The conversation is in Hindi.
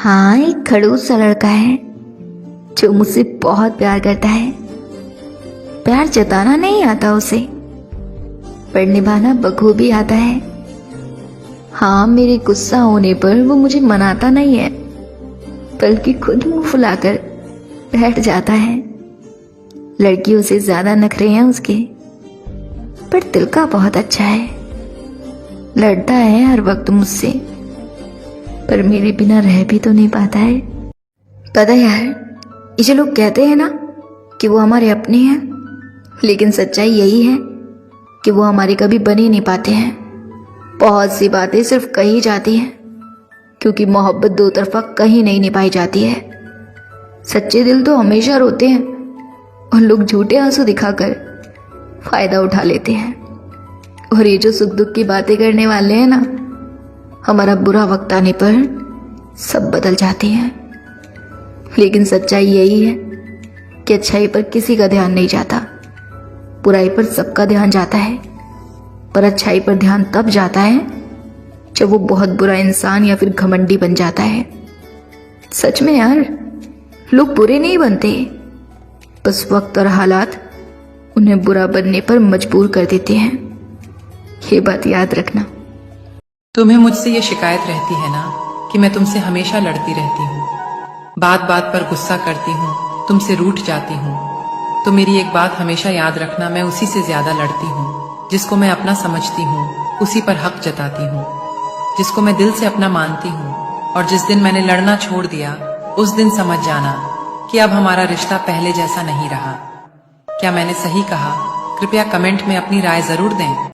हाँ, एक खड़ूस सा लड़का है जो मुझसे बहुत प्यार करता है। प्यार जताना नहीं आता उसे, पर निभाना बखूबी आता है। हाँ, मेरे गुस्सा होने पर वो मुझे मनाता नहीं है, बल्कि खुद मुंह फुलाकर बैठ जाता है। लड़कियों से ज्यादा नखरे हैं उसके, पर दिल का बहुत अच्छा है। लड़ता है हर वक्त मुझसे, पर मेरे बिना रह भी तो नहीं पाता है। पता है यार, ये जो लोग कहते हैं ना कि वो हमारे अपने हैं, लेकिन सच्चाई यही है कि वो हमारे कभी बन ही नहीं पाते हैं। बहुत सी बातें सिर्फ कही जाती हैं, क्योंकि मोहब्बत दो तरफा कहीं नहीं निभाई जाती है। सच्चे दिल तो हमेशा रोते हैं और लोग झूठे आंसू दिखाकर फायदा उठा लेते हैं। और ये जो सुख दुख की बातें करने वाले हैं ना, हमारा बुरा वक्त आने पर सब बदल जाते हैं। लेकिन सच्चाई यही है कि अच्छाई पर किसी का ध्यान नहीं जाता, बुराई पर सबका ध्यान जाता है। पर अच्छाई पर ध्यान तब जाता है जब वो बहुत बुरा इंसान या फिर घमंडी बन जाता है। सच में यार, लोग बुरे नहीं बनते, बस वक्त और हालात उन्हें बुरा बनने पर मजबूर कर देते हैं। ये बात याद रखना। तुम्हें मुझसे ये शिकायत रहती है ना कि मैं तुमसे हमेशा लड़ती रहती हूँ, बात बात पर गुस्सा करती हूँ, तुमसे रूठ जाती हूँ। तो मेरी एक बात हमेशा याद रखना, मैं उसी से ज्यादा लड़ती हूँ जिसको मैं अपना समझती हूँ, उसी पर हक जताती हूँ, जिसको मैं दिल से अपना मानती हूँ। और जिस दिन मैंने लड़ना छोड़ दिया, उस दिन समझ जाना कि अब हमारा रिश्ता पहले जैसा नहीं रहा। क्या मैंने सही कहा? कृपया कमेंट में अपनी राय जरूर दें।